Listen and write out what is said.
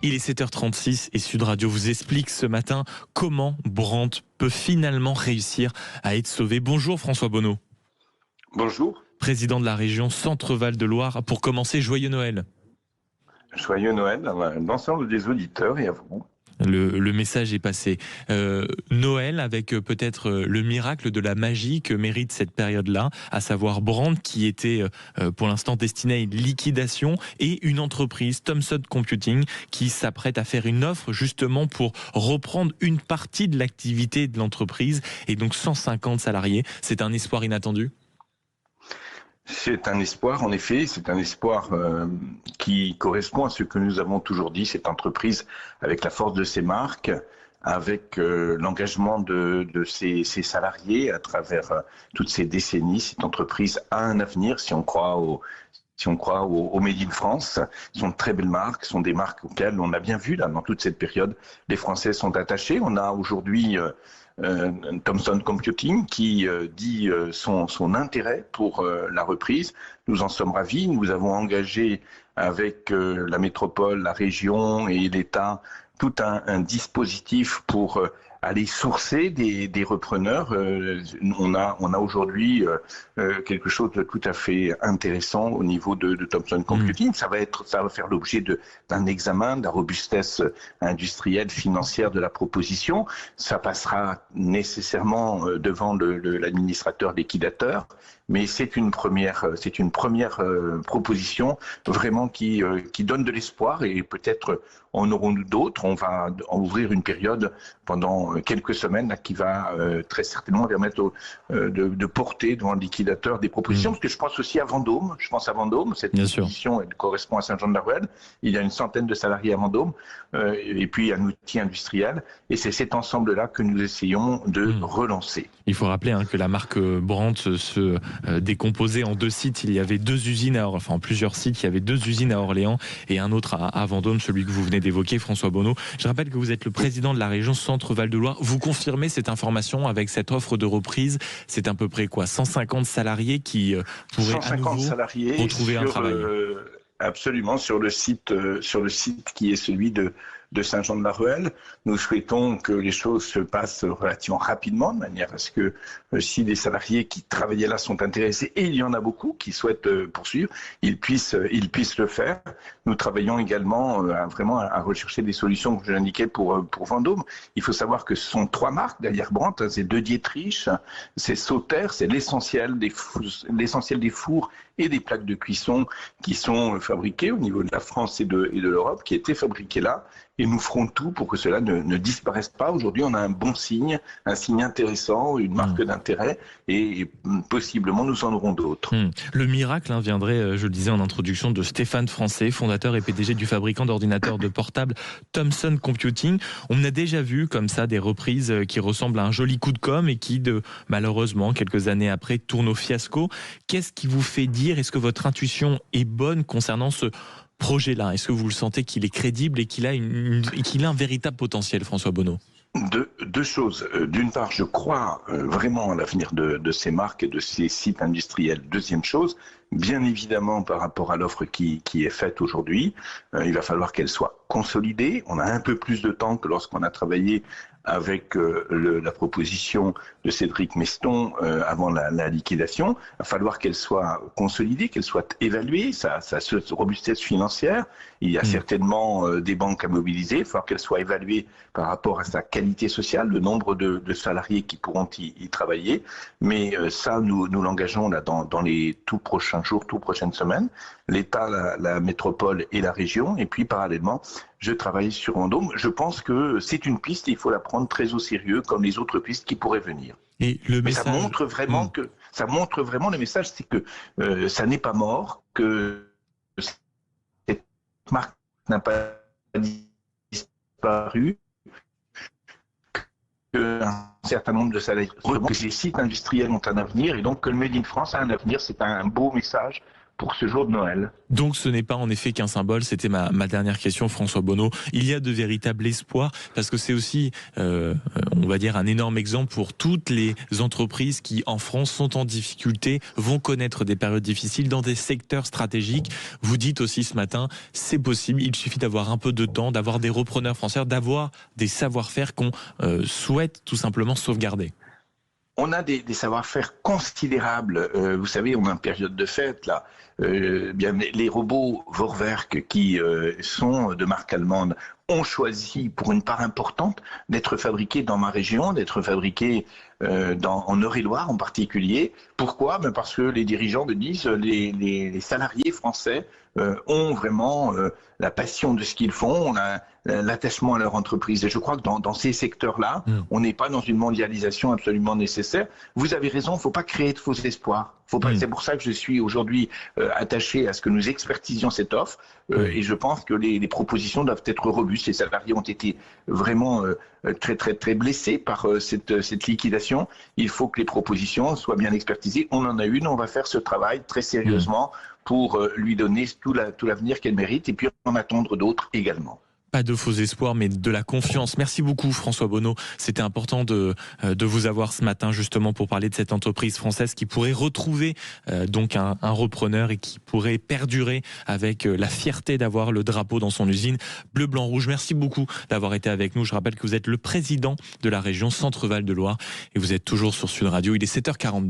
Il est 7h36 et Sud Radio vous explique ce matin comment Brandt peut finalement réussir à être sauvé. Bonjour François Bonneau. Bonjour. Président de la région Centre-Val de Loire. Pour commencer, joyeux Noël. Joyeux Noël à l'ensemble des auditeurs et à vous. Le message est passé. Noël avec peut-être le miracle de la magie que mérite cette période-là, à savoir Brandt qui était pour l'instant destiné à une liquidation et une entreprise, Thomson Computing, qui s'apprête à faire une offre justement pour reprendre une partie de l'activité de l'entreprise et donc 150 salariés. C'est un espoir inattendu ? C'est un espoir, en effet, c'est un espoir qui correspond à ce que nous avons toujours dit, cette entreprise avec la force de ses marques, avec l'engagement de ses salariés à travers toutes ces décennies. Cette entreprise a un avenir si on croit au Made in France. Ce sont de très belles marques, ce sont des marques auxquelles on a bien vu là dans toute cette période, les Français sont attachés. On a aujourd'hui Thomson Computing qui dit son intérêt pour la reprise. Nous en sommes ravis. Nous avons engagé avec la métropole, la région et l'État tout un dispositif pour aller sourcer des repreneurs. On a aujourd'hui quelque chose de tout à fait intéressant au niveau de Thomson Computing. Ça va faire l'objet d'un examen, de la robustesse industrielle, financière de la proposition. Ça passera nécessairement devant l'administrateur liquidateur, mais c'est une première proposition vraiment qui donne de l'espoir et peut-être en aurons-nous d'autres. On va en ouvrir une période pendant quelques semaines là, qui va très certainement permettre de porter devant le liquidateur des propositions, parce que je pense aussi à Vendôme. Cette proposition elle correspond à Saint-Jean-de-la-Ruelle. Il y a une centaine de salariés à Vendôme et puis un outil industriel. Et c'est cet ensemble-là que nous essayons de relancer. Il faut rappeler que la marque Brandt se décomposait en deux sites. Il y avait deux usines, en plusieurs sites. Il y avait deux usines à Orléans et un autre à Vendôme, celui que vous venez d'évoquer, François Bonneau. Je rappelle que vous êtes le président de la région Centre-Val de Loire. Vous confirmez cette information avec cette offre de reprise? C'est à peu près quoi, 150 salariés qui pourraient à nouveau retrouver un travail? Absolument, sur le site qui est celui de Saint-Jean-de-la-Ruelle. Nous souhaitons que les choses se passent relativement rapidement, de manière à ce que si des salariés qui travaillaient là sont intéressés, et il y en a beaucoup qui souhaitent poursuivre, ils puissent le faire. Nous travaillons également à rechercher des solutions, comme je l'indiquais, pour Vendôme. Il faut savoir que ce sont trois marques derrière Brandt, c'est De Dietrich, c'est Sauter, c'est l'essentiel des fours et des plaques de cuisson qui sont fabriquées au niveau de la France et de l'Europe, qui étaient fabriquées là. Et nous ferons tout pour que cela ne disparaisse pas. Aujourd'hui, on a un bon signe, un signe intéressant, une marque d'intérêt, et possiblement nous en aurons d'autres. Le miracle viendrait, je le disais en introduction, de Stéphane Francet, fondateur et PDG du fabricant d'ordinateurs de portable Thomson Computing. On a déjà vu comme ça des reprises qui ressemblent à un joli coup de com' et qui, malheureusement, quelques années après, tournent au fiasco. Qu'est-ce qui vous fait dire, est-ce que votre intuition est bonne concernant ce projet-là? Est-ce que vous le sentez qu'il est crédible et qu'il a un véritable potentiel, François Bonneau? Deux choses. D'une part, je crois vraiment à l'avenir de ces marques et de ces sites industriels. Deuxième chose, bien évidemment, par rapport à l'offre qui est faite aujourd'hui, il va falloir qu'elle soit consolidée. On a un peu plus de temps que lorsqu'on a travaillé avec la proposition de Cédric Meston avant la liquidation. Il va falloir qu'elle soit consolidée, qu'elle soit évaluée, sa robustesse financière. Il y a certainement des banques à mobiliser. Il va falloir qu'elle soit évaluée par rapport à sa qualité sociale, le nombre de salariés qui pourront y travailler. Mais ça, nous l'engageons là dans les tout prochains jours, toutes prochaines semaines. L'État, la métropole et la région. Et puis, parallèlement, je travaille sur Vendôme. Je pense que c'est une piste et il faut la prendre très au sérieux, comme les autres pistes qui pourraient venir. Mais ça montre vraiment le message, c'est que ça n'est pas mort, que cette marque n'a pas disparu, qu'un certain nombre de salariés, que les sites industriels ont un avenir et donc que le Made in France a un avenir. C'est un beau message pour ce jour de Noël. Donc ce n'est pas en effet qu'un symbole, c'était ma dernière question, François Bonneau. Il y a de véritables espoirs, parce que c'est aussi, on va dire, un énorme exemple pour toutes les entreprises qui, en France, sont en difficulté, vont connaître des périodes difficiles dans des secteurs stratégiques. Vous dites aussi ce matin, c'est possible, il suffit d'avoir un peu de temps, d'avoir des repreneurs français, d'avoir des savoir-faire qu'on souhaite tout simplement sauvegarder. On a des savoir-faire considérables. Vous savez, on est en période de fête, là. Bien, les robots Vorwerk, qui sont de marque allemande, ont choisi pour une part importante d'être fabriqués dans ma région, d'être fabriqués en Eure-et-Loire en particulier. Pourquoi? Parce que les dirigeants me disent les salariés français ont vraiment la passion de ce qu'ils font, l'attachement à leur entreprise. Et je crois que dans ces secteurs-là, on n'est pas dans une mondialisation absolument nécessaire. Vous avez raison, il ne faut pas créer de faux espoirs. C'est pour ça que je suis aujourd'hui attaché à ce que nous expertisions cette offre et je pense que les propositions doivent être robustes. Les salariés ont été vraiment très, très, très blessés par cette liquidation. Il faut que les propositions soient bien expertisées. On en a une, on va faire ce travail très sérieusement pour lui donner tout l'avenir qu'elle mérite et puis en attendre d'autres également. Pas de faux espoirs, mais de la confiance. Merci beaucoup, François Bonneau. C'était important de vous avoir ce matin, justement, pour parler de cette entreprise française qui pourrait retrouver donc un repreneur et qui pourrait perdurer avec la fierté d'avoir le drapeau dans son usine bleu, blanc, rouge. Merci beaucoup d'avoir été avec nous. Je rappelle que vous êtes le président de la région Centre-Val de Loire et vous êtes toujours sur Sud Radio. Il est 7h42.